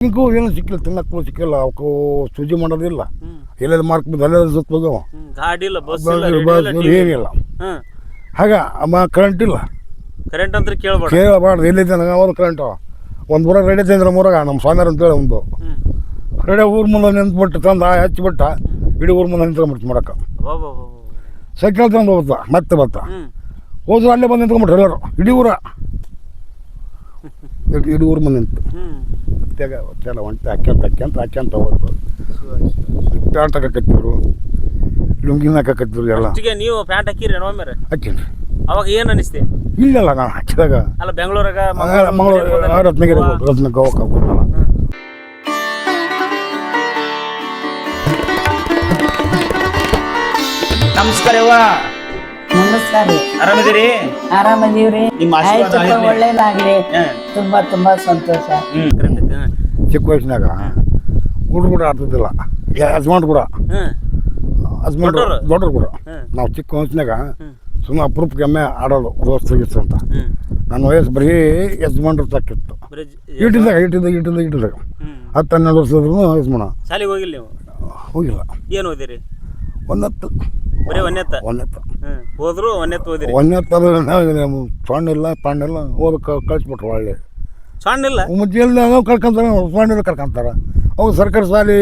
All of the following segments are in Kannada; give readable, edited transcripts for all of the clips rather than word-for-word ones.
ಹಿಂಗೂ ಏನು ಸಿಕ್ಕಿಲ್ಲ, ತಿನ್ನಕ್ಕೂ ಸಿಕ್ಕಿಲ್ಲ, ಅವಕ್ಕೂ ಶುಚಿ ಮಾಡೋದಿಲ್ಲ, ಎಲ್ಲೆಲ್ಲಿ ಮಾರ್ಕ್ ಬಿದ್ದು ಅಲ್ಲೆಲ್ಲ ಸುತ್ತ ಹೋಗವ, ಗಾಡಿ ಇಲ್ಲ, ಬಸ್ ಏನಿಲ್ಲ. ಹಾಗೆ ಕರೆಂಟ್ ಇಲ್ಲ. ಕರೆಂಟ್ ಅಂತ ಕೇಳಬಾರ್ದು, ಎಲ್ಲಿದ್ದೆ ನನಗೆ ಅವ್ರು ಕರೆಂಟು ಒಂದು ಊರಾಗ ರೆಡಿ ತಂದ್ರೆ ಮೂರಾಗ ನಮ್ಮ ಸ್ವಾಮಿಯರ್ ಅಂತೇಳಿ ಒಂದು ರೆಡಿ ಊರ ಮುಂದೆ ನಿಂತ್ಬಿಟ್ಟು ತಂದು ಹಚ್ಚಿಬಿಟ್ಟ ಇಡೀ ಊರ ಮುಂದೆ ನಿಂತ್ಕೊಂಡ್ಬಿಡ್ತು ಮಾಡಕ್ಕೆ. ಸೈಕಲ್ ತಂದು ಹೋಗ್ತಾ ಮತ್ತೆ ಬರ್ತಾ ಹೋದ್ರು ಅಲ್ಲೇ ಬಂದು ನಿಂತ್ಕೊಂಡ್ಬಿಟ್ರು ಎಲ್ಲರೂ, ಇಡೀ ಊರ ಮುಂದೆ ನಿಂತು ತೆಗ ಒಂಟೆ ಹಾಕ್ಯಂತ ಹೋಗ್ತು. ಪ್ಯಾಂಟ್ ಹಾಕತ್ತಿದ್ರು, ಲುಂಗಿನ ಹಾಕತ್ತಿದ್ರು ಎಲ್ಲ. ನೀವು ಪ್ಯಾಂಟ್ ಹಾಕಿರಿ ಹಾಕಿನ್ರಿ. ಅವಾಗ ಏನು ಅನಿಸ್ತಿ? ಇಲ್ಲಲ್ಲ ನಾನು ಹಾಕಿದಾಗ ಅಲ್ಲ ಬೆಂಗಳೂರಾಗ ಮಂಗಳೂರು ರತ್ನಗಿರಿ ಗೋವಾಕ್ಕೆ ಹೋಗ್ಬಿಟ್ಟಲ್ಲ. ನಮಸ್ಕಾರ. ನಮಸ್ಕಾರ ರೀ. ಆರಾಮಿದ್ದೀರಿ? ಆರಾಮದೀವ್ರಿ. ಒಳ್ಳೇದಾಗ್ಲಿ. ತುಂಬಾ ಸಂತೋಷ. ಚಿಕ್ಕ ವಯಸ್ಸಿನಾಗ ಹುಡುಗರು ಕೂಡ ಆಡ್ತಿದ್ದಿಲ್ಲ, ಯಜಮಾನ್ರು ಕೂಡ ದೊಡ್ಡರು ಕೂಡ. ನಾವು ಚಿಕ್ಕ ವಯಸ್ಸಿನಾಗ ಸುಮ್ಮನೆ ಅಪರೂಪಕ್ಕೆ ಎಮ್ಮೆ ಆಡೋದು ದೋಸ್ತರಿಗಿತ್ತು ಅಂತ. ನನ್ನ ವಯಸ್ಸು ಬರೀ ಯಜಮಾನ್ರು ಸಾಕಿತ್ತು. ಇಟ್ಟಿದ್ದಾಗ 10-12 ವರ್ಷದ್ರು ಯಜಮಾನ. ಶಾಲೆಗೆ ಹೋಗಿಲ್ಲ ನೀವು? ಹೋಗಿಲ್ಲ. ಏನು ಓದಿರಿ? ಒಂದತ್ತು ಹೋದ್ರು ಒಂದೆತ್ತು ಸಣ್ಣಿಲ್ಲ ಪಾಣಿಲ್ಲ ಓದ ಕಳಿಸ್ಬಿಟ್ರು. ಒಳ್ಳೆ ಸಣ್ಣಿಲ್ಲ ಮುಂಚೆಲ್ಲ ಕಳ್ಕೊಂತಾರೆ, ಸಣ್ಣಿಲ್ಲ ಕರ್ಕೊಂತಾರೆ. ಅವು ಸರ್ಕಾರಿ ಶಾಲೆ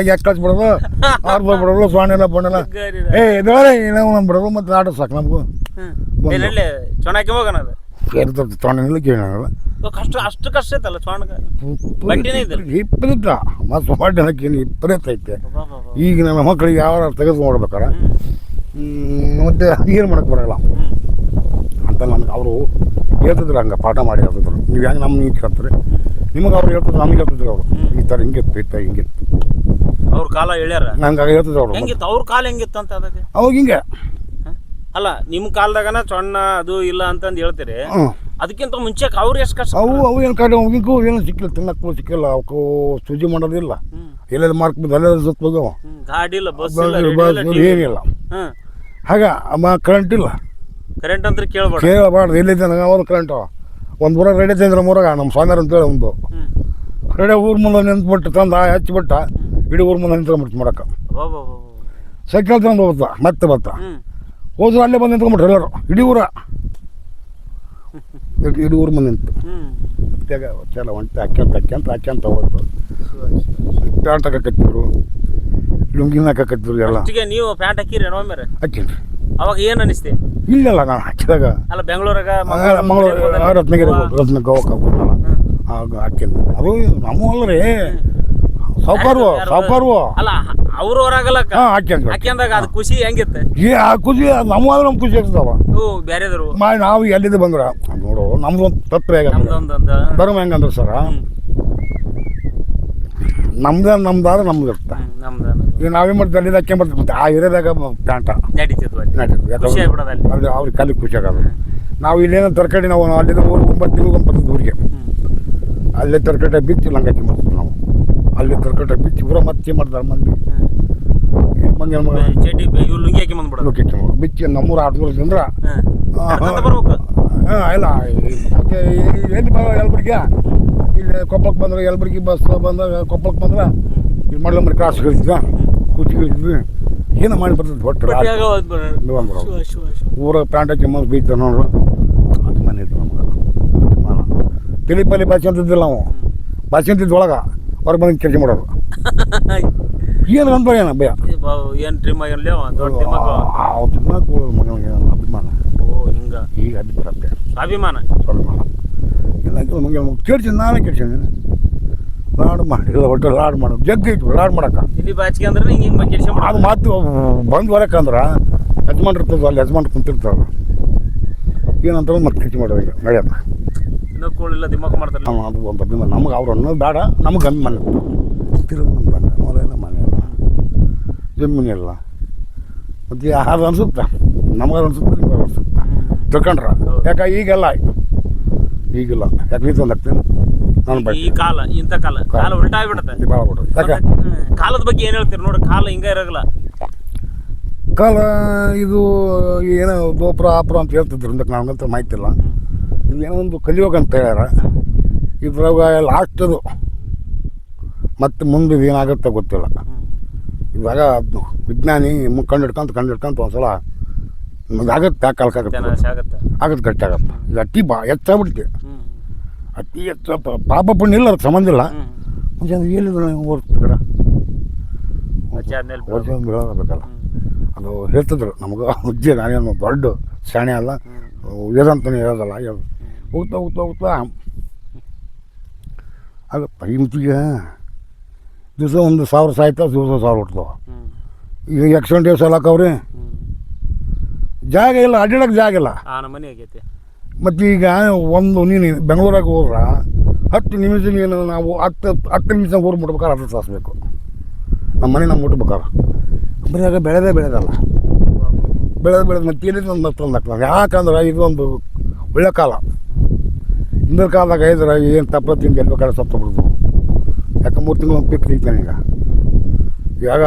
ಯಾಕೆ ಕಳಿಸ್ಬಿಡೋದು, ಆರು ಬಿಡೋದು, ಸಣ್ಣಿಲ್ಲ ಪಣ್ಣಿಲ್ಲ ಇದಾರೆ ನಾವು ಬಿಡೋದು. ಮತ್ತೆ ಆಟ ಸಾಕು ನಮಗೂ ಚೆನ್ನಾಗಿ ಹೋಗೋಣ. ಸಣ್ಣಿಲ್ಲ ಕೇಳೋಲ್ಲ, ಅಷ್ಟು ಕಷ್ಟ ಐತಲ್ಲ ಇಪ್ಪತ್ತ ಮತ್ತು ಬಡ್ಡಿನಕ್ಕೇನು 20 ಐತೆ. ಈಗ ನಮ್ಮ ಮಕ್ಕಳಿಗೆ ಯಾವ ತೆಗೆದು ಮಾಡ್ಬೇಕಾರ ಮತ್ತೆ ಏನು ಮಾಡಕ್ಕೆ ಬರೋಲ್ಲ ಅಂತ ನನಗೆ ಅವರು ಹೇಳ್ತಿದ್ರು. ಹಂಗೆ ಪಾಠ ಮಾಡಿ ಹೇಳ್ತಿದ್ರು. ನೀವು ಹೆಂಗೆ ನಮ್ಗೆ ಕೇಳ್ತಾರೆ, ನಿಮಗೆ ಅವ್ರು ಹೇಳ್ತಿದ್ರು, ನಮ್ಗೆ ಹೇಳ್ತಿದ್ರು ಅವರು ಈ ಥರ ಹಿಂಗಿತ್ತು ಹಿಂಗಿತ್ತು. ಅವ್ರ ಕಾಲ ಹೇಳ್ಯಾರ ನಂಗೆ ಹೇಳ್ತಿದ್ರು ಅವರು. ಹೆಂಗಿತ್ತು ಅವ್ರ ಕಾಲ ಹೆಂಗಿತ್ತು ಅಂತ? ಅದಕ್ಕೆ ಅವಾಗ ಹಿಂಗೆ ಅಲ್ಲ, ನಿಮ್ಮ ಕಾಲದಾಗನ ಸಣ್ಣ ಅದು ಇಲ್ಲ ಅಂತಂದು ಹೇಳ್ತೀರಿ. ಅದಕ್ಕಿಂತ ಮುಂಚೆ ಅವ್ರು ಎಷ್ಟು ಕಷ್ಟ. ಅವು ಏನು ಕಾಡಿ ಹಿಂಗೂ ಏನು ಸಿಕ್ಕಿಲ್ಲ, ತಿನ್ನಕ್ಕೂ ಸಿಕ್ಕಿಲ್ಲ, ಅವಕ್ಕೂ ಶುಚಿ ಮಾಡೋದಿಲ್ಲ, ಎಲ್ಲೆಲ್ಲಿ ಮಾರ್ಕ್ ಬಿದ್ದು ಅಲ್ಲೆಲ್ಲ ಸುತ್ತ ಹೋಗವ, ಗಾಡಿ ಇಲ್ಲ, ಬಸ್ ಏನಿಲ್ಲ. ಹಾಗೆ ಕರೆಂಟ್ ಇಲ್ಲ. ಕರೆಂಟ್ ಅಂತ ಕೇಳಬಾರ್ದು, ಎಲ್ಲಿದ್ದೆ ನನಗೆ ಅವ್ರು ಕರೆಂಟು ಒಂದು ಊರಾಗ ರೆಡಿ ತಂದ್ರೆ ಮೂರಾಗ ನಮ್ಮ ಸ್ವಾಮಿಯರ್ ಅಂತೇಳಿ ಒಂದು ರೆಡಿ ಊರ ಮುಂದೆ ನಿಂತ್ಬಿಟ್ಟು ತಂದು ಹಚ್ಚಿಬಿಟ್ಟ ಇಡೀ ಊರ ಮುಂದೆ ನಿಂತ್ಕೊಂಡ್ಬಿಡ್ತು ಮಾಡಕ್ಕೆ. ಸೈಕಲ್ ತಂದು ಹೋಗ್ತಾ ಮತ್ತೆ ಬರ್ತಾ ಹೋದ್ರು ಅಲ್ಲೇ ಬಂದು ನಿಂತ್ಕೊಂಡ್ಬಿಟ್ರು ಎಲ್ಲರೂ, ಇಡೀ ಊರ ಮುಂದೆ ನಿಂತು ತೆಗ ಒಂಟೆ ಹಾಕ್ಯಂತ ಹೋಗ್ತು. ಪ್ಯಾಂಟ್ ಹಾಕತ್ತಿದ್ರು, ಲುಂಗಿನ ಹಾಕತ್ತಿದ್ರು ಎಲ್ಲ. ನೀವು ಪ್ಯಾಂಟ್ ಹಾಕಿರಿ? ಹಾಕಿನ್ರಿ. ಅವಾಗ ಏನು ಅನಿಸ್ತಿ? ಇಲ್ಲಲ್ಲ ನಾನು ಹಾಕಿದಾಗ ಅಲ್ಲ ಬೆಂಗಳೂರಾಗ ಮಂಗಳೂರು ರತ್ನಗಿರಿ ಗೋವಾಕ್ಕೆ ಹೋಗ್ಬಿಟ್ಟಲ್ಲ. ಆಗ ಹಾಕಿದ್ದು ಅದು ನಮ್ಮಲ್ಲ ರೀ, ಸಾವುಕಾರು ಅಲ್ಲ ಅವ್ರು ಹೊರಾಗಲ್ಲ ಹಾಕ್ಯಂದಾಗ ಅದು ಖುಷಿ ಹೆಂಗಿತ್ತು? ಆ ಖುಷಿ ನಮ್ಮದು ನಮ್ಮ ಖುಷಿ ಆಗ್ತದವ. ಬೇರೆದ್ರು ನಾವು ಎಲ್ಲಿದ್ದು ಬಂದ್ರ ನೋಡು, ನಮ್ದು ಒಂದು ತತ್ವ ಹೇಗ ಧರ್ಮ ಹೆಂಗಂದ್ರೆ ಸರ, ನಮ್ದಾದ್ರೆ ನಮ್ದು ಇರುತ್ತೆ. ಈಗ ನಾವೇನು ಮಾಡ್ತೀವಿ ಅಲ್ಲಿಂದ ಹಾಕ್ಯಂಬರ್ತೀವಿ, ಆ ಏರಿಯಾದಾಗ ಪ್ಯಾಂಟ ನಡೀತಿದ್ವು ಅಲ್ಲಿ ಅವ್ರಿಗೆ ಕಲಿಗೆ ಖುಷಿ ಆಗೋದು. ನಾವು ಇಲ್ಲೇನೋ ತರಕಾರಿ ನಾವು ಅಲ್ಲಿಂದ 9 ತಿಂಗಳು ಬರ್ತಿದ್ವಿ ಊರಿಗೆ. ಅಲ್ಲೇ ತರಕಾರಿ ಬಿಚ್ಚಿ ಲಂಗ ಹಾಕ್ಯಂಬರ್ತೀವಿ ನಾವು. ಅಲ್ಲಿ ತರಕಾರಿ ಬಿಚ್ಚಿ ಊರ ಮತ್ತೆ ಮಾಡ್ತಾರೆ ಮಂದಿ ಲುಂಗಿ ಹಾಕಿ ಬಂದ್ಬಿಡೋದು. ಬಿಚ್ಚಿ ನಮ್ಮೂರು 8 ವರ್ಷದಿಂದ ಇಲ್ಲ ಎಲ್ಲಿ ಯಲಬುರ್ಗಿ, ಇಲ್ಲಿ ಕೊಪ್ಪಳಕ್ಕೆ ಬಂದ್ರೆ ಯಲಬುರ್ಗಿ ಬಸ್ ಬಂದಾಗ ಕೊಪ್ಪಳಕ್ಕೆ ಬಂದ್ರೆ ಇಲ್ಲಿ ಮಾಡ್ಲಂಬರಿ ಕ್ರಾಸ್ ಇಳಿದ್ವಿ, ಕೂತಿ ಇಳಿದ್ವಿ, ಏನೋ ಮಾಡಿ ಬರ್ತದೆ. ಹೊಟ್ಟೆ ಊರಾಗ ಪ್ಯಾಂಟ್ ಹಾಕಿ ಮಂದು ಬೀಗ್ತಾರೆ ನೋಡ್ರು. ಅಭಿಮಾನ ಇತ್ತು ನಮ್ಗೆ, ಅಭಿಮಾನ. ತಿಳಿ ಭಾಷೆ ಅಂತಿದ್ದಿಲ್ಲ ನಾವು, ಭಾಷೆ ಅಂತಿದ್ದು ಒಳಗೆ ಹೊರಗೆ ಬಂದು ಕೆಲಸ ಮಾಡೋರು. ಏನು ಅನ್ಬಾರ ಏನ ಭಯ ಅಭಿಮಾನ. ಈಗ ಅದು ಬರುತ್ತೆ ಅಭಿಮಾನ ಇಲ್ಲ ಕೇಳ್ತೀನಿ, ನಾನೇ ಕೇಳ್ತೀನಿ. ಲಾಡು ಮಾಡಿ ಹೊಟ್ಟೆ ಲಾಡು ಮಾಡೋದು ಜಗ್ಗಿ ಇತ್ತು, ಲಾಡು ಮಾಡಕ್ಕೆ ಇಲ್ಲಿ ಬಾಚಿಗೆ ಅಂದ್ರೆ ಅದು ಮಾತು ಬಂದು ಹೊರಕಂದ್ರೆ ಯಜಮಾನ್ರು ಇರ್ತದೆ, ಅಲ್ಲಿ ಯಜಮಾನ್ರು ಕುಂತಿರ್ತಾರೆ. ಏನಂತ ಮತ್ತೆ ಕೆಲಸ ಮಾಡೋದು ಈಗ ನಡೆಯಲ್ಲ. ಅದು ಒಂದು ಅಭಿಮಾನ ನಮಗೆ. ಅವ್ರು ಅನ್ನೋದು ಬೇಡ, ನಮಗೆ ಅಭಿಮಾನ ತಿರುಗಿ ಬಂದ ಮೊದಲೆಲ್ಲ ಮನೆ ಅಲ್ಲ, ಜಮೀನು ಇಲ್ಲ, ಮತ್ತು ಅದು ಅನ್ಸುತ್ತೆ ನಮಗೆ ಅನ್ಸುತ್ತೆ, ನಿಮಗೆ ಅನ್ಸುತ್ತೆ ತಿಳ್ಕೊಂಡ್ರ. ಯಾಕೆ ಈಗಿಲ್ಲ ಯಾಕೆ ನೀ ತಂದಾಗ್ತೀನಿ ನಾನು ಈ ಕಾಲ ಇಂಥ ಕಾಲ ಉಲ್ಟಾ ಆಗ್ಬಿಡುತ್ತೆ. ಯಾಕೆ ಕಾಲದ ಬಗ್ಗೆ ಏನು ಹೇಳ್ತೀರಿ ನೋಡಿ? ಕಾಲ ಹಿಂಗೆ ಇರೋಲ್ಲ. ಕಾಲ ಇದು ಏನೋ ಗೋಪುರ ಆಪುರ ಅಂತ ಹೇಳ್ತಿದ್ರು, ಅದಕ್ಕೆ ನಮಗಂತ ಮಾಹಿತಿ ಇಲ್ಲ. ಇವೇನೋ ಒಂದು ಕಲಿಯೋಗ ಅಂತ ಹೇಳ್ಯಾರ. ಇದ್ರಾಗ ಲಾಸ್ಟದು ಮತ್ತು ಮುಂದೆ ಏನಾಗುತ್ತೆ ಗೊತ್ತಿಲ್ಲ. ಇವಾಗ ವಿಜ್ಞಾನಿ ಕಂಡು ಹಿಡ್ಕೊಂತ ಒಂದ್ಸಲ ಆಗುತ್ತೆ ಕಾಲಕ್ಕಾಗುತ್ತೆ ಆಗತ್ತೆ ಗಟ್ಟಿ ಆಗತ್ತೆ. ಇದು ಅತಿ ಹೆಚ್ಚಾಗ್ಬಿಡ್ತಿ, ಅತಿ ಹೆಚ್ಚು ಪಾಪ ಪುಣ್ಯ ಇಲ್ಲ, ಅದಕ್ಕೆ ಸಂಬಂಧ ಇಲ್ಲ. ಮುಂಚೆ ಏನಿದ್ರು ಓದ್ತು ಕಡೆ ಬೀಳಬೇಕಲ್ಲ. ಅದು ಹೇಳ್ತಿದ್ರು ನಮಗೆ ಅಜ್ಜಿ, ನಾನೇನು ದೊಡ್ಡ ಶಾಣೆ ಅಲ್ಲ, ವೇದಂತನೇ ಹೇಳೋದಲ್ಲ. ಹೋಗ್ತಾ ಹೋಗ್ತಾ ಹೋಗ್ತಾ ಆಗಪ್ಪ ಈ ಮಿತಿಗೆ ದಿವಸ 1,000 ಸಾಯ್ತಾವ, ದಿವಸ 1,000 ಹುಡ್ತಾವ. ಈಗ ಆಕ್ಸಿಡೆಂಟ್ ಎಷ್ಟು ಹಾಕವ್ರಿ, ಜಾಗ ಇಲ್ಲ, ಅಡ್ಡಾಡಕ್ಕೆ ಜಾಗ ಇಲ್ಲ. ಮತ್ತು ಈಗ ನೀನು ಬೆಂಗಳೂರಾಗ ಹೋದ್ರೆ 10 ನಿಮಿಷ ನೀನು ನಾವು 10 ನಿಮಿಷ ಊರು ಮುಟ್ಬೇಕಾದ್ರೆ 10 ತಾಸು ಬೇಕು. ನಮ್ಮ ಮನೆ ನಾವು ಮುಟ್ಬೇಕಾರೆ ಬರೀ ಆಗ ಬೆಳೆದಲ್ಲ, ಬೆಳೆದು ಮತ್ತೆ ಇಲ್ಲಿ ಮತ್ತೊಂದು ಆಗ್ತದೆ. ಯಾಕಂದ್ರೆ ಇದೊಂದು ಒಳ್ಳೆ ಕಾಲ. ಹಿಂದಿನ ಕಾಲದಾಗ ಇದ್ರೆ ಏನು ತಪ್ಪ ತಿಂದು ಎಲ್ಲಿ ಬೇಕಾದ್ರೆ ಸತ್ತು ಬಿಡ್ದು. ಯಾಕೆ 3 ತಿಂಗಳು ಒಂದು ಪಿಕ್ ತೆಗಿತಾನೆ. ಈಗ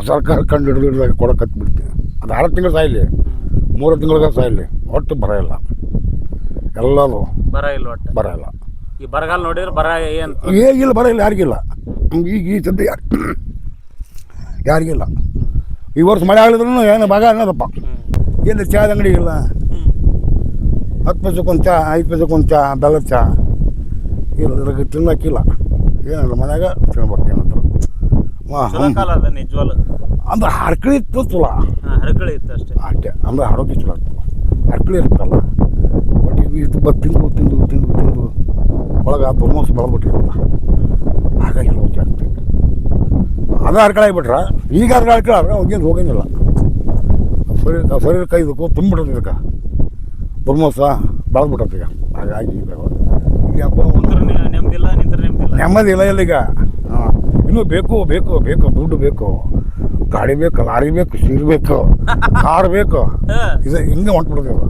ಸರ್ಕಾರ ಕಂಡು ಹಿಡಿದಾಗ ಕೊಡೋಕೆ ಬಿಡ್ತೀನಿ. ಅದು 6 ತಿಂಗಳು ಸಾಯಿಲಿ, 3 ತಿಂಗಳಿಗೆ ಸಾಯಿಲಿ, ಒಟ್ಟು ಬರ ಇಲ್ಲ. ಎಲ್ಲದು ಬರ ಇಲ್ಲ. ಈ ಬರಗಾಲ ನೋಡಿದ್ರೆ ಬರ ಏಗಿಲ್ಲ, ಬರ ಇಲ್ಲ, ಯಾರಿಗಿಲ್ಲ. ಈಗ ಈ ಸದ್ಯ ಯಾರಿಗಿಲ್ಲ. ಈ ವರ್ಷ ಮಳೆ ಆಗಲಿದ್ರು ಏನು ಭಾಗ ಅನ್ನೋದಪ್ಪ. ಏನು ಚಾದ ಅಂಗಡಿ ಇಲ್ಲ, 10 ಪೈಸೆಗೊಂದು ಚಾ, 5 ಪೈಸೆಗೊಂದು ಚಾ, ಬೆಲ್ಲದ ಚಾ ಇಲ್ಲ, ತಿನ್ನೋಕ್ಕಿಲ್ಲ. ಏನಲ್ಲ ಮನ್ಯಾಗ ತಿನ್ಬೇಕು ಏನಂತ. ನಿಜವಲ್ಲ ಅಂದ್ರೆ ಹರ್ಕಳಿ ಇತ್ತು ಚಲೋ, ಹರಕಳಿ ಇತ್ತು ಅಷ್ಟೇ. ಅಷ್ಟೇ ಅಂದ್ರೆ ಆರೋಗ್ಯ ಚಲೋ ಇತ್ತು. ಹರ್ಕಳಿ ಇರ್ತಲ್ಲ, ಒಟ್ಟಿಗೆ ಇದು ತಿಂದು ಒಳಗೆ ದುರ್ಮೋಸ ಬೆಳೆದ್ಬಿಟ್ಟಿರಲ್ಲ. ಹಾಗಾಗಿ ರೋಗ ಆಗ್ತದೆ. ಅದು ಹರ್ಕಳಿ ಆಗ್ಬಿಟ್ರೆ ಈಗ ಹರ್ಕಳಿ ಆದ್ರೆ ಅವ್ಗೇನು ಹೋಗಂಗಿಲ್ಲ. ಶರೀರ ಕೈ ಇದಕ್ಕೂ ತುಂಬಿಬಿಡ್ತದೆ, ಇದಕ್ಕೆ ದುರ್ಮೋಸ ಬೆಳೆದ್ಬಿಟ್ಟದ. ಈಗ ಹಾಗಾಗಿ ನೆಮ್ಮದಿ ಇಲ್ಲ ಈಗ. ಇನ್ನೂ ಬೇಕು ದುಡ್ಡು ಬೇಕು, ಗಾಡಿ ಬೇಕು, ಲಾರಿ ಬೇಕು, ಸೀರೆ ಬೇಕು, ಕಾರ್ ಬೇಕು. ಇದು ಹಿಂಗೆ ಹೊಂಟ್ಬಿಡ್ತೇವೆ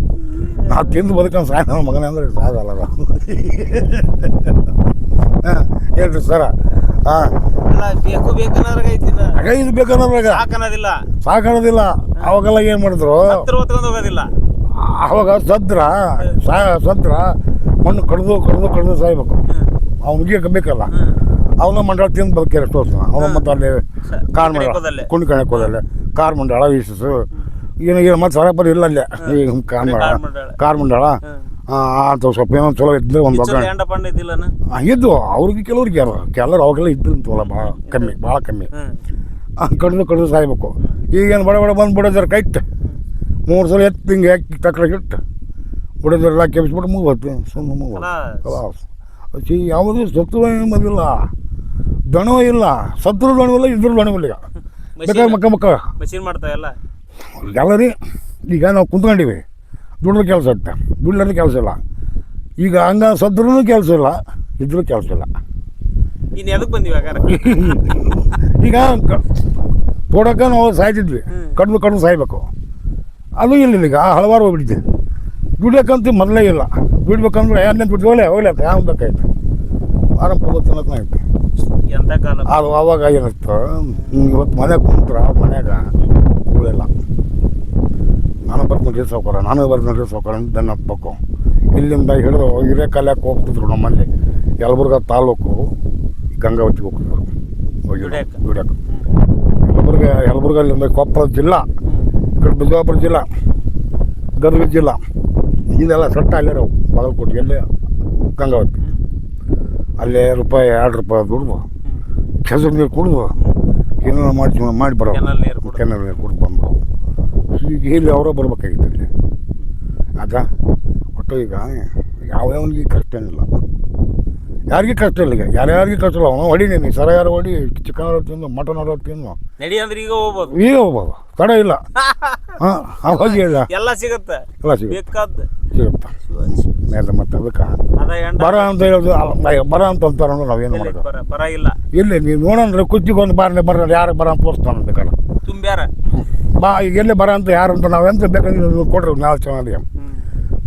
ನಾವು. ತಿಂದು ಬದುಕೊಂಡು ಸಾಯ ನನ್ನ ಮಗನೇ ಅಂದ್ರೆ ಸಾಗಲ್ಲ. ಹೇಳ್ರಿ ಸರ. ಇದು ಬೇಕನ್ನೋದ್ರಾಗ ಸಾಕನ್ನೋದಿಲ್ಲ. ಅವಾಗೆಲ್ಲ ಏನು ಮಾಡಿದ್ರು, ಅವಾಗ ಸದ್ರ ಮಣ್ಣು ಕಡ್ದು ಸಾಯ್ಬೇಕು. ಅವ್ನಿಗೆ ಬೇಕಲ್ಲ, ಅವನ ಮಂಡಳ ತಿಂದು ಬದುಕ್ಯಾರ ಎಷ್ಟು ವರ್ಷ. ಅವನ ಮತ್ತು ಅಲ್ಲಿ ಕಾರ್ ಮಂಡಳ ಕುಣಿಕಣಕ್ಕೆ ಹೋದಲ್ಲೇ ಕಾರ್ ಮಂಡಳ ವೀಸು ಏನು ಮತ್ತು ಸರಪರಿ ಇಲ್ಲ ಅಲ್ಲೇ. ಈಗ ಕಾರ್ ಮಂಡಳ ಅಂತ ಸ್ವಲ್ಪ ಏನೋ ಚಲೋ ಇದ್ದು ಒಂದು ಇದ್ದು ಅವ್ರಿಗೆ ಕೆಲವ್ರಿಗೆ ಕೆಲವ್ರು ಅವಾಗೆಲ್ಲ ಇದ್ದಂತವಲ್ಲ ಭಾಳ ಕಮ್ಮಿ ಕಡ್ದು ಸಾಯ್ಬೇಕು. ಈಗೇನು ಬಡ ಬಂದುಬಿಡೋದಾರ ಕೈಟ್ 3 ಸಲ ಎತ್ತು ಹಿಂಗೆ ಹಾಕಿ ತಕ್ಳಗಿಟ್ಟು ಬಿಡೋದ್ರೆಲ್ಲ ಕೆಮಿಸ್ಬಿಟ್ಟು ಮುಗ್ದು ಯಾವುದೂ ಸತ್ತು ಎಂಬುದಿಲ್ಲ, ದಣವೂ ಇಲ್ಲ, ಸತ್ರು ದಣವಿಲ್ಲ, ಇದ್ರೂ ದಣವಿಲ್ಲ. ಈಗ ಬೇಕಾದ್ರೆ ಮಕ್ಕ ಮಷೀನ್ ಮಾಡ್ತಾವಲ್ಲ ಎಲ್ಲ ರೀ. ಈಗ ನಾವು ಕುಂತ್ಕೊಂಡಿವಿ, ದುಡ್ದ್ರ ಕೆಲಸ ಇರುತ್ತೆ, ದುಡ್ಲದ ಕೆಲಸ ಇಲ್ಲ. ಈಗ ಹಂಗೆ ಸದ್ರೂ ಕೆಲಸ ಇಲ್ಲ, ಇದ್ರೂ ಕೆಲಸ ಇಲ್ಲ. ಇನ್ನು ಎದಕ್ಕೆ ಬಂದಿವಾಗ ಈಗ ಕೊಡೋಕೆ ನಾವು ಸಾಯ್ತಿದ್ವಿ, ಕಡ್ದು ಸಾಯ್ಬೇಕು. ಅದು ಇಲ್ಲ. ಈಗ ಹಲವಾರು ಹೋಗ್ಬಿಟ್ಟಿದ್ದೆ. ದುಡಿಯೋಕ್ಕಂತೂ ಮೊದಲೇ ಇಲ್ಲ. ದುಡ್ಬೇಕಂದ್ರೆ ಯಾರನ್ನೇ ದುಡ್ಡು ಹೋಗ್ಲಿ ಅಂತ ಯಾವ ಬೇಕಾಯ್ತು ಆರಾಮ ತಿನ್ನೋಕೆ ಐತಿ. ಎಂಥ ಕಾಲ ಅದು ಅವಾಗ ಏನಿತ್ತು, ಇವತ್ತು ಮನೆಗೆ ಕುಂತ್ರ ಮನ್ಯಾಗ ಉಳಿಲ್ಲ. ನಾನು ಬರ್ತೀನಿ ಸಾವುಕಾರ ಅಂತ ಹತ್ಬೇಕು. ಇಲ್ಲಿಂದ ಹಿಡಿದು ಹಿರೇಕಾಲಕ್ಕೆ ಹೋಗ್ತಿದ್ರು. ನಮ್ಮಲ್ಲಿ ಯಲಬುರ್ಗ ತಾಲೂಕು ಗಂಗಾವತಿಗೆ ಹೋಗ್ತಿದ್ರು ದುಡಿಯೋಕೆ. ಯಲಬುರ್ಗಲ್ಲಿಂದ ಕೊಪ್ಪಳ ಜಿಲ್ಲಾ, ಈ ಕಡೆ ಬಿಜಾಪುರ ಜಿಲ್ಲಾ, ಗದಗ ಜಿಲ್ಲಾ, ಇದೆಲ್ಲ ಸಟ್ಟ ಅಲ್ಲೇ ನಾವು ಬಾಗಲಕೋಟೆ ಎಲ್ಲೇ ಗಂಗಾವತಿ. ಅಲ್ಲೇ ರೂಪಾಯಿ 2 ರೂಪಾಯಿ ದುಡ್ದು ಕೆಸರು ನೀರು ಕುಡಿದು ಏನೇನೋ ಮಾಡಿ ಬರೋ ಕೆನಲ್ ನೀರು ಕುಡಿದು ಬಂದು ಈಗ ಇಲ್ಲಿ ಅವರೇ ಬರ್ಬೇಕಾಗಿತ್ತು ಇಲ್ಲಿ. ಆಯ್ತಾ ಒಟ್ಟು ಈಗ ಯಾವ್ಯಾವನಿಗೆ ಕಷ್ಟ ಏನಿಲ್ಲ, ಯಾರಿಗೂ ಕಷ್ಟ ಇಲ್ಲ. ಈಗ ಯಾರ್ಯಾರಿಗೆ ಕಷ್ಟ ಇಲ್ಲ. ಅವನು ಹೊಡಿ ನೀನು ಸರ ಯಾರು ಹೊಡಿ, ಚಿಕನ್ ಆಡೋ ತಿಂದು, ಮಟನ್ ಆಡೋ ತಿಂದು ನಡಿ ಅಂದ್ರೆ ಈಗ ಹೋಗ್ಬೋದು, ತಡ ಇಲ್ಲ. ಹಾಂ ಅವಾಗ ಎಲ್ಲ ಸಿಗುತ್ತೆ ಸಿಗುತ್ತೆ ಮೇಲೆ. ಮತ್ತೆ ಅದಕ್ಕೆ ಬರ ಅಂತ ಹೇಳೋದು ಬರ ಅಂತ ಅಂತಾರ ನಾವೇನು ಮಾಡೋದು ಬರ ಇಲ್ಲ. ಇಲ್ಲಿ ನೀವು ನೋಡೋಣ ಕುಚ್ಚಿಗೊಂದು ಬರ ಯಾರು ಬರ ಅಂತ ತೋರಿಸ್ತಾನೆ ಬೇಕಾರೆ ತುಂಬ್ಯಾರ ಬಾ. ಈಗ ಎಲ್ಲೇ ಬರ ಅಂತ ಯಾರು ಅಂತ ನಾವೆಂತ ಬೇಕಾದ್ರೆ ಕೊಡ್ರಿ ನಾಳೆ ಚೆನ್ನಾಗಿ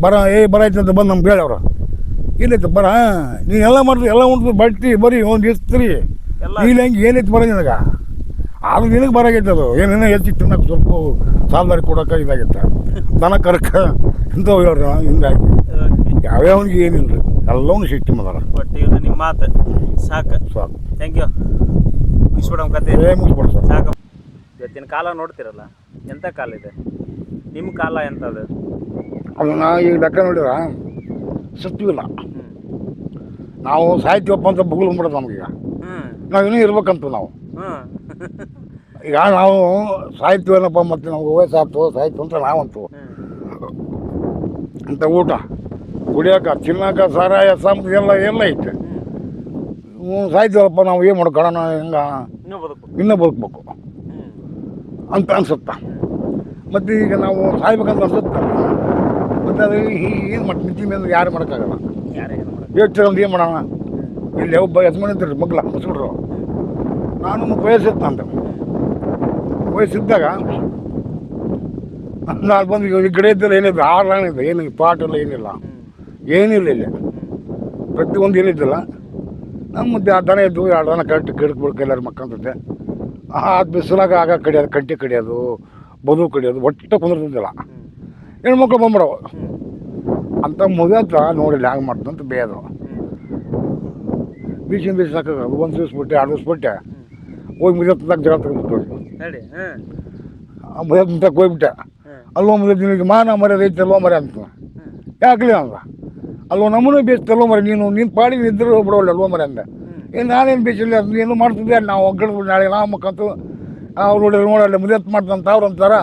ಬರ ಬರ ಐತೆ ಅಂತ ಬಂದು ನಮ್ಗೆ ಹೇಳವ್ರು. ಇಲ್ಲೈತೆ ಬರ ನೀನೆಲ್ಲ ಮಾಡಿದ್ರಿ, ಎಲ್ಲ ಉಂಟು ಬಟ್ಟಿ ಬರೀ ಒಂದು ಇಸ್ತ್ರಿ ಇಲ್ಲಿ ಹೆಂಗೆ ಏನೈತೆ ಬರ ನಿನಗೆ. ಆದ್ರೂ ನಿನಗೆ ಬರಾಗೈತೆ. ಅದು ಏನೇನೋ ಹೆಚ್ಚಿಗೆ ತಿನ್ನಕ್ಕೆ ಸ್ವಲ್ಪ ಸಾಲದಾರಿ ಕೊಡೋಕೆ ಇದಾಗೈತೆ. ದನ ಕರಕ ಇಂಥವು ಹೇಳ್ರಿ ಹಿಂಗಾಗಿ ಯಾವ್ಯಾವನಿಗೆ ಏನಿಲ್ಲ ರೀ. ಎಲ್ಲವೂ ಸಿಸ್ಟಮ್ ಅದಾರ. ಬಟ್ ಇದು ನಿಮ್ಮ ಮಾತು ಸಾಕು. ಸಾಕು. Thank you. ಮುಗಿಸ್ಬಿಡಮ್ ಕತೆ. ಮುಗಿಸ್ಬಿಡು ಸರ್. ಸಾಕು. ಇವತ್ತಿನ ಕಾಲ ನೋಡ್ತಿರಲ್ಲ, ಎಂಥ ಕಾಲ ಇದೆ ನಿಮ್ಮ ಕಾಲ ಎಂಥದ್ದು? ಅದನ್ನ ಈಗ ಲೆಕ್ಕ ನೋಡಿರ ಸತ್ವಿಲ್ಲ. ನಾವು ಸಾಹಿತ್ಯವಪ್ಪ ಅಂತ ಬುಗುಲು ಬಿಡೋದು ನಮಗೀಗ. ನಾವು ಇನ್ನೂ ಇರ್ಬೇಕಂತ ನಾವು ಈಗ ನಾವು ಸಾಹಿತ್ಯ ಏನಪ್ಪ, ಮತ್ತು ನಮ್ಗೆ ವಯಸ್ಸಾಯ್ತು ಸಾಹಿತ್ಯ ಅಂತ ನಾವಂತು ಅಂತ ಊಟ ಕುಡಿಯೋಕೆ ತಿನ್ನೋಕೆ ಸಾರಾಯ ಸಂಪತ್ತು ಎಲ್ಲ ಐತೆ. ಸಾಹಿತ್ಯವಪ್ಪ ನಾವು ಏನು ಮಾಡ್ಕೊಳ್ಳೋಣ, ಹೆಂಗೆ ಇನ್ನೂ ಬದುಕಬೇಕು ಅಂತ ಅನ್ಸುತ್ತೆ. ಮತ್ತು ಈಗ ನಾವು ಸಾಯ್ಬೇಕಂತ ಅನ್ಸುತ್ತೆ. ಮತ್ತು ಅದು ಏನು ಮಾಡಿ ನಿಂತಿ ಮೇಲೆ ಯಾರು ಮಾಡೋಕ್ಕಾಗಲ್ಲ. ಯೋಚನೆ ಒಂದು ಏನು ಮಾಡೋಣ. ಇಲ್ಲಿ ಒಬ್ಬ ಯಜಮಾನ ಇದ್ದರು ಮಗ್ಲ ಮುಸ್ಬಿಟ್ರು. ನಾನು ವಯಸ್ಸಿತ್ತು ಅಂತ ವಯಸ್ಸಿದ್ದಾಗ ನಾನು ಬಂದು ಈ ಕಡೆ ಇದ್ದಲ್ಲಿ ಏನಿಲ್ಲ, ಆರಾಣಿದೆ, ಏನಿಲ್ಲ, ಪಾಟೆಲ್ಲ ಏನಿಲ್ಲ, ಏನಿಲ್ಲ ಇಲ್ಲಿ ಪ್ರತಿಯೊಂದು ಏನಿದ್ದಿಲ್ಲ. ನಮ್ಮ ಮುದ್ದೆ ಆ ದನ ಇದ್ದು 2 ದನ ಕರೆಕ್ಟ್ ಗಿಡಕ್ಕೆ ಬಿಡ್ಕ ಎಲ್ಲರೂ ಮಕ್ಕಂತೈತೆ. ಅದು ಬಿಸಿಲಾಗ ಆಗ ಕಡಿಯೋದು, ಕಂಟಿ ಕಡಿಯೋದು, ಬದು ಕಡಿಯೋದು, ಒಟ್ಟು ಕುಂದಿರ್ತಿದ್ದಿಲ್ಲ. ಹೆಣ್ಮಕ್ಳು ಬಂದ್ಬಿಡವು ಅಂತ ಮುಗಿಯತ್ತ ನೋಡಿಲ್ಲ ಹ್ಯಾಂಗೆ ಮಾಡ್ತಂತ ಬೇಯೋದು. ಬೀಸಿನ ಸಾಕಾಗದು. 1 ದಿವ್ಸ ಬಿಟ್ಟೆ 2 ದಿವ್ಸ ಬಿಟ್ಟೆ ಹೋಗಿ ಮುಗಿಯತ್ತಾಗ ಜಗಳ ತೆಗೆದ್ಬಿಟ್ಟು ಮುಗಿಯತ್ತಂತಕ್ಕೆ ಹೋಗ್ಬಿಟ್ಟೆ. ಅಲ್ಲೋ ಮುಗಿದ ಮಾನ ಮರ್ಯಾದೆ ಐತೆ ಅಲ್ವೋ ಮರ್ಯ ಅಂತ ಯಾಕಲಿ ಅಂದ. ಅಲ್ವೋ ನಮ್ಮನ್ನು ಬೇಯಿಸ್ತಲ್ವೋ ಮರ, ನೀನು ಪಾಡಿ ಇದ್ದರೂ ಬಿಡೋಲ್ಲ ಅಲ್ವೋ ಮರ ಅಂದೆ. ಏನು ನಾನೇನು ಬೇಯಿಸಿಲ್ಲ, ಏನು ಮಾಡ್ತಿದ್ದೆ ನಾವು ಒಗ್ಗಡ್ದು ನಾಳೆ ನಾವು ಮಕ್ಕಂತು ಅವ್ರು ನೋಡಿದ್ರೆ ನೋಡಲ್ಲ ಮುದಿಯತ್ತು ಮಾಡ್ತಂತ ಅವ್ರು ಅಂತಾರ,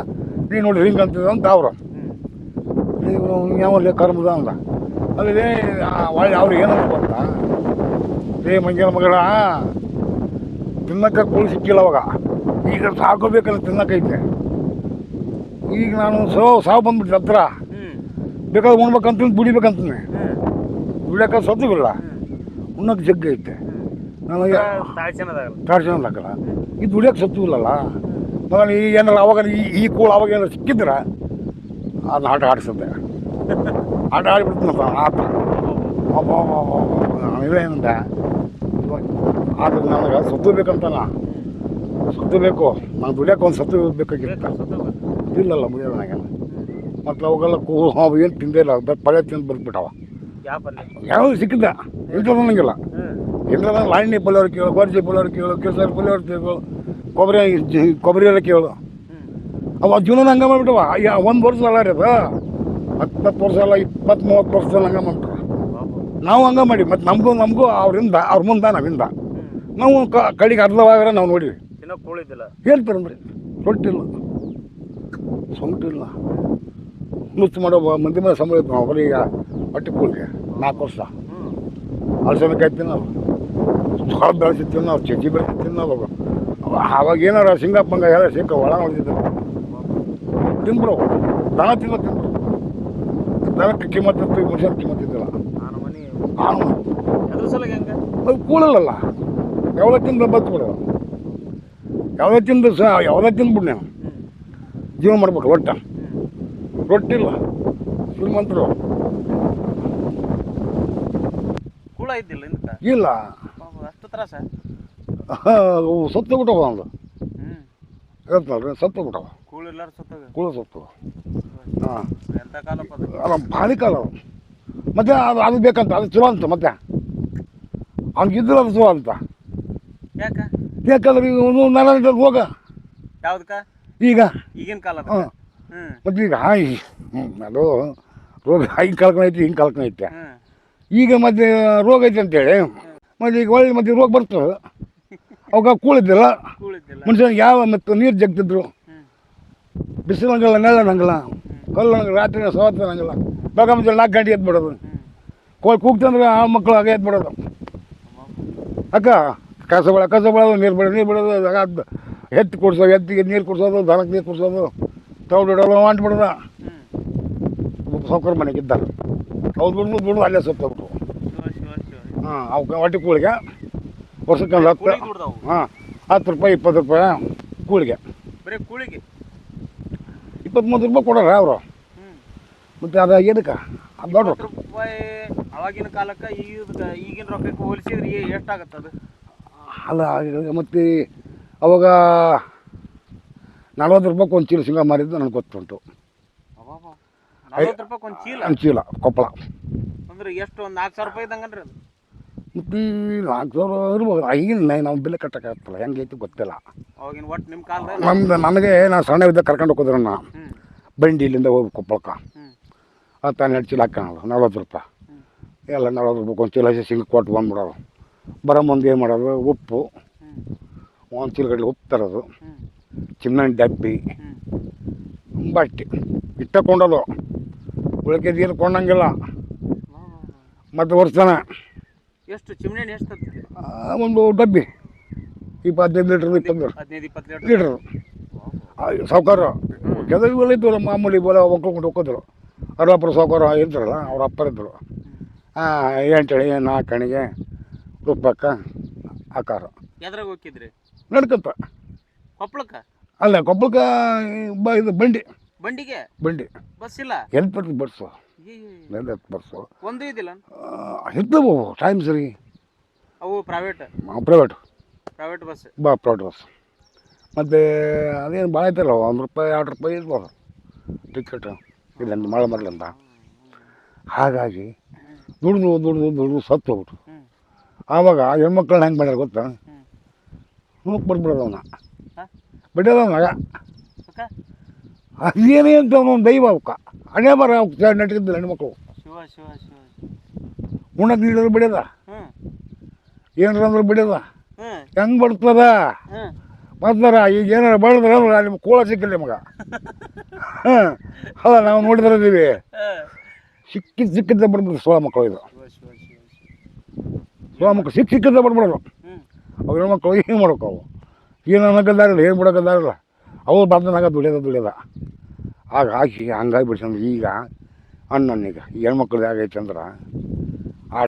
ನೀನು ನೋಡಿ ಹಿಂಗೆ ಅಂತಿದ್ದ ಅಂತ ಅವರು ಯಾವಲ್ಲೇ ಕರ್ಮದ ಅಂದ. ಅಲ್ಲಿ ಒಳ್ಳೆ ಅವ್ರಿಗೆ ಏನಂತ ಗೊತ್ತಾ, ಮಂಜನ ಮಗಳ ತಿನ್ನಕ್ಕೆ ಕೂಳಿ ಸಿಕ್ಕಿಲ್ಲ ಅವಾಗ, ಈಗ ಸಾಕೋಬೇಕಲ್ಲ ತಿನ್ನಕ್ಕೈತೆ. ಈಗ ನಾನು ಸಾವು ಬಂದ್ಬಿಟ್ಟು ಹತ್ರ ಬೇಕಾದ್ರೆ ಉಣ್ಬೇಕಂತ ದುಡಿಬೇಕಂತಾನೆ, ದುಡಿಯೋಕೆ ಸತ್ತುವಿಲ್ಲ, ಉಣ್ಣಕ್ಕೆ ಜಗ್ಗ ಐತೆ ನನಗೆ ತಾಡ್ಸೋದಾಗಲ್ಲ. ಈ ದುಡಿಯೋಕೆ ಸತ್ತುವಿಲ್ಲಲ್ಲ ಮಗ. ಈಗ ಏನಾರ ಅವಾಗ ಈ ಕೂಳು ಅವಾಗ ಏನಾರು ಸಿಕ್ಕಿದ್ರೆ ಅದನ್ನ ಆಟ ಆಡಿಸುತ್ತೆ, ಆಟ ಆಡಿಬಿಡ್ತೀನಪ್ಪ ಆತ ಇದೇನಂತ. ಆದ್ರೆ ನನಗೆ ಸತ್ತು ಬೇಕಂತಾನ, ಸತ್ತು ಬೇಕು, ನಾನು ದುಡಿಯೋಕೆ ಒಂದು ಸತ್ತು ಬೇಕಾಗಿರುತ್ತೆ. ಇಲ್ಲಲ್ಲ ಮುಗಿಯೋದು ನನಗೆ. ಮತ್ತು ಅವಾಗೆಲ್ಲ ಅವು ಏನು ತಿಂದೇ ಇಲ್ಲ, ಪಲ್ಯ ತಿಂದು ಬರ್ಬಿಟ್ಟವ. ಯಾವುದು ಸಿಕ್ಕಿದ್ದ ಇಂಥದ್ದು ನನಗಿಲ್ಲ. ಇಂಥದ್ದು ಲಾಣಿ ಪಲ್ಯವ್ರು ಕೇಳು, ಗೋರ್ಜಿ ಪಲ್ಯವ್ರು ಕೇಳು, ಕೇಸರಿ ಪಲ್ಯವ್ರು ಕೇಳು, ಕೊಬ್ಬರಿ ಎಲ್ಲ ಕೇಳು. ಅವ ಜೀವನ ಹಂಗೆ ಮಾಡ್ಬಿಟ್ಟವ. 1 ವರ್ಷ ಅಲ್ಲ ರೀ ಅದು, 10 ವರ್ಷ ಅಲ್ಲ, 20-30 ವರ್ಷದಲ್ಲಿ ಹಂಗೆ ಮಾಡ್ಬಿಟ್ರು. ನಾವು ಹಂಗೆ ಮಾಡಿ ಮತ್ತು ನಮಗೂ ಅವ್ರಿಂದ ಅವ್ರ ಮುಂದೆ ನಾವಿಂದ ನಾವು ಕಡೆಗೆ ಅರ್ಧವಾಗ್ರೆ ನಾವು ನೋಡಿವಿ. ಹೇಳ್ತಾರಂದ್ರಿ ಸೊಟ್ಟಿಲ್ಲ, ಸೊಂಟಿಲ್ಲ, ನುಚ್ಚು ಮಾಡೋ ಮಂದಿ ಮೇಲೆ ಸಂಬಳ ಇತ್ತು. ನಾವು ಈಗ ಹೊಟ್ಟೆ ಕೂಳಿಗೆ 4 ವರ್ಷ ಅಲಸಂದಕಾಯಿ ತಿನ್ನೋದು, ಜೋಳ ಬೆಳೆಸಿ ತಿನ್ನೋದು, ಚಜ್ಜಿ ಬೆಳೆಸಿ ತಿನ್ನೋದು. ಅವಾಗ ಏನಾರ ಸಿಂಗಪ್ಪಂಗ ಎಲ್ಲ ಸಿಕ್ಕ ಒಳ ನೋಡ್ತಿದ್ರು ತಿನ್ಬಿಡು. ದನ ತಿನ್ನೋದು ದನಕ್ಕೆ ಕಿಮ್ಮತ್ತಿತ್ತು, ಮನುಷ್ಯನ ಕಿಮ್ಮತ್ತಿದ್ದಿಲ್ಲ. ಅದು ಕೂಳಲ್ಲ, ಯಾವ್ದು ತಿಂದು ಬದುಕ್ಬಿಡು, ಯಾವುದೇ ತಿಂದ್ಬಿಡು ನೀವು ಜೀವ ಮಾಡ್ಬೇಕು. ರೊಟ್ಟಿಲ್ಲ ಶ್ರೀಮಂತರು ಇಲ್ಲ, ಸತ್ತು ಬಿಟ್ಟವ ಒಂದು ಹೇಳ್ತಾಳ್ರಿ, ಸತ್ತು ಬಿಟ್ಟವ ಕೂಳು ಸತ್ತು. ಹಾಂ ಭಾರಿ ಕಾಲ ಮತ್ತೆ ಅದು ಬೇಕಂತ, ಅದು ಚಲೋ ಅಂತ ಮತ್ತೆ ಹಂಗಿದ್ರೆ ಅದು ಚಲೋ ಅಂತ. ಯಾಕಂದ್ರೆ ಈಗ ನಾನು ರೋಗ ಈಗ ಈಗಿನ ಕಾಲ ಮತ್ತು ಈಗ ಅದು ರೋಗ ಹಿಂಗೆ ಕಳ್ಕೊಂಡೈತಿ, ಹಿಂಗೆ ಕಳ್ಕೊಂಡೈತೆ. ಈಗ ಮತ್ತೆ ರೋಗ ಐತೆ ಅಂತೇಳಿ ಮತ್ತೆ ಈಗ ಒಳ್ಳೆ ಮತ್ತೆ ರೋಗ ಬರ್ತದೆ. ಅವಾಗ ಕೂಳಿದ್ದಿಲ್ಲ ಮನುಷ್ಯನಿಗೆ. ಯಾವ ಮತ್ತು ನೀರು ಜಗ್ತಿದ್ರು, ಬಿಸಿಲು ಹಂಗಲ್ಲ, ನೆಳ್ಳ ಹಂಗಲ್ಲ, ಕಲ್ಲು ಹಂಗಲ್ಲ, ರಾತ್ರಿ ಸವತ್ತು ಹಂಗಲ್ಲ. ಬೇಗ ಮುಂಚೆ 4 ಗಂಟೆ ಎದ್ಬಿಡೋದು, ಕೂಗ್ತಂದ್ರೆ ಆ ಮಕ್ಕಳು ಹಾಗೆ ಎದ್ಬಿಡೋದು. ಅಕ್ಕ ಕಸ ಬೆಳೋದು, ನೀರು ಬಿಡೋದು, ಅದು ಎತ್ತು ಕುಡ್ಸೋದು, ಎತ್ತಿಗೆ ನೀರು ಕುಡ್ಸೋದು, ದನಕ್ಕೆ ನೀರು ಕುಡ್ಸೋದು, ತೌಡಿಡೋದು, ಅಂಟ್ಬಿಡೋದು. ಸೌಕರ್ಯ ಮನೆಗಿದ್ದ ಅವ್ರು ಬಿಡ್ಬೋದು ಅಲ್ಲೇ ಸತ್ತೋಗ್ಬಿಟ್ಟು. ಹಾಂ ಅವಕ್ಕೆ ಹೊಟ್ಟೆ ಕೂಳಿಗೆ ವರ್ಷಕ್ಕೆ ಒಂದು 10 10 ರೂಪಾಯಿ 20 ರೂಪಾಯಿ ಕೂಳಿಗೆ, 20-30 ರೂಪಾಯಿ ಕೊಡೋರ ಅವರು. ಮತ್ತು ಅದು ಏನಕ್ಕೆ ಅದು ದೊಡ್ಡ ರೂಪಾಯಿ ಅವಾಗಿನ ಕಾಲಕ್ಕೆ ಈಗಿನ ರೊಕ್ಕಕ್ಕೆ ಹೋಲಿಸಿದ್ರೆ ಎಷ್ಟಾಗತ್ತೆ ಅದು? ಅಲ್ಲ ಮತ್ತು ಅವಾಗ 40 ರೂಪಾಯಿ ಒಂದು ಚೀಲ ಶೇಂಗಾ ಮಾರಿದ್ದು ನನಗೆ ಗೊತ್ತುಂಟು. 40 ರೂಪಾಯಿ ಒಂದು ಚೀಲ ಕೊಪ್ಪಳ ಅಂದ್ರೆ ಎಷ್ಟು ಒಂದು 4,000 ರೂಪಾಯಿ ಇದ್ದಂಗನ್ರಿ ಅದು? ಮತ್ತು 4,000 ಇರ್ಬೋದು. ಈಗಿನ ನಾವು ಬೆಲೆ ಕಟ್ಟಕ್ಕಾಗ್ತಲ್ಲ, ಹೆಂಗೈತಿ ಗೊತ್ತಿಲ್ಲ. ಅವಾಗಿನ ಒಟ್ಟು ನಿಮ್ಮ ಕಾಲದಾಗ ನನಗೆ ನಾನು ಸಣ್ಣ ಇದ್ದಾಗ ಕರ್ಕೊಂಡು ಹೋಗಿದ್ರು ನಾ ಹ್ಮ್ ಬಂಡಿ ಇಲ್ಲಿಂದ ಹೋಗಿ ಕೊಪ್ಪಳಕ್ಕೆ. ಹ್ಮ್ ಅದು 12 ಚೀಲ ಹಾಕೋಣ 40 ರೂಪಾಯಿ. ಎಲ್ಲ 40 ರೂಪಾಯಿ ಒಂದು ಚೀಲ ಹಸಿ ಕೊಟ್ಟು ಬಂದ್ಬಿಡೋದು. ಬರೋ ಮುಂದೆ ಏನು ಮಾಡೋದು, ಉಪ್ಪು ಹ್ಮ್ ಒಂದು ಚೀಲಗಟ್ಟಲೆ ಉಪ್ಪು ತರೋದು, ಹ್ಮ್ ಚಿಮ್ಮಣ್ಣಿ ಡಬ್ಬಿ, ಹ್ಮ್ ಬಟ್ಟೆ ಇಟ್ಟಕೊಂಡೋದು. ಉಳಿಕೆದು ಏನು ಕೊಂಡಂಗಿಲ್ಲ. ಮತ್ತು ವರ್ಷನ ಎಷ್ಟು ಚಿಮ್ಣಿ ಎಷ್ಟು ತರ್ತೀರಿ? ಒಂದು ಡಬ್ಬಿ 15 ಲೀಟ್ರ್ 20 15-20 ಲೀಟರ್. ಲೀಟ್ರ್. ಸಾವುಕಾರ ಕೆಲವು ಇವೆಲ್ಲ ಇದ್ದವು ಮಾಮೂಲಿ ಬೋಲ ಒಕ್ಕೊಂಡು ಹೋಗೋದ್ರು. ಅರವಪ್ಪರ ಸಾವುಕಾರ ಇದ್ರಲ್ಲ, ಅವ್ರ ಅಪ್ಪರಿದ್ದರು. ಎಂಟಣಿ 4 ಅಣಿಗೆ ರೂಪಕ್ಕೆ ಆಕಾರ ಎದ್ರಾಗ ಹೋಗಿದ್ರಿ? ನಡ್ಕಂತ. ಕೊಪ್ಪಳಕ್ಕೆ? ಅಲ್ಲ, ಕೊಪ್ಪಳಕ್ಕೆ ಇದು ಬಂಡಿ ಬಂಡಿ ಬಸ್ ಇಲ್ಲ? ಎಲ್ಲಿ ಬರ್ತದೆ ಬಸ್ಸು? ಎಲ್ಲಿ ಬಸ್ಸು ಒಂದು ಇದಿಲ್ಲ? ಇದ್ದವು ಟೈಮ್ ಸರಿ. ಅವು private private bus? Private bus. ಮತ್ತು ಅದೇನು ಭಾಳ ಐತಲ್ಲ, 1 ರೂಪಾಯಿ 2 ರೂಪಾಯಿ ಇರ್ಬೋದು ಟಿಕೆಟ್ ಇಲ್ಲಿಂದ ಮಳೆ ಮರಲಿಂದ. ಹಾಗಾಗಿ ದುಡ್ದು ಸತ್ತು ಹೋಗ್ಬಿಟ್ಟು. ಆವಾಗ ಹೆಣ್ಮಕ್ಳನ್ನ ಹೆಂಗೆ ಮಾಡ್ಯಾರ ಗೊತ್ತಾ? ನೋಕ್ ಬರ್ಬಿಡೋದು ಅವನ್ನ, ಬಿಡೋದು ಅವನಾಗ. ಅದೇನೇ ಅಂತ ಅವನೊಂದು ದೈವ ಅವಕ್ಕ ಹಣೆ ಬರ ನಟಿಕಿದ್ದಿಲ್ಲ ಹೆಣ್ಮಕ್ಳು. ಉಣ್ಣಕ್ಕೆ ನೀಡೋದು ಬಿಡ್ಯದ, ಏನಾರ ಅಂದ್ರೆ ಬಿಡ್ಯದ. ಹೆಂಗೆ ಬರ್ತದ ಬರ್ತಾರ. ಈಗ ಏನಾರ ಬೆಳೆದ್ರೆ ಅಂದ್ರೆ ನಿಮ್ಗೆ ಕೋಳ ಸಿಕ್ಕಿಲ್ಲ ನಿಮಗೆ. ಅಲ್ಲ, ನಾವು ನೋಡಿದ್ರಿದ್ದೀವಿ. ಸಿಕ್ಕಿದ್ದ ಬರ್ಬಿಡ್ದು ಸೋಳ ಮಕ್ಕಳು. ಇದು ಸೋಳ ಮಕ್ಕಳು ಸಿಕ್ಕಿದ್ದ ಬರ್ಬಿಡೋದು. ಅವ್ರ ಹೆಣ್ಮಕ್ಳು ಏನು ಮಾಡೋಕೆ? ಅವು ಏನು ಅನ್ನೋಕ್ಕದಾರಿಲ್ಲ, ಏನು ಬಿಡೋಕ್ಕದಾರಿಲ್ಲ. ಅವ್ರು ಬರ್ದನಾಗ ದುಡಿಯೋದ. ಆಗ ಹಾಕಿ ಹಂಗಾಗಿ ಬಿಡ್ಸಂದ್ರೆ ಈಗ ಅಣ್ಣನೀಗ ಈ ಹೆಣ್ಮಕ್ಳದ್ದು ಆಗೈತೆ ಅಂದ್ರೆ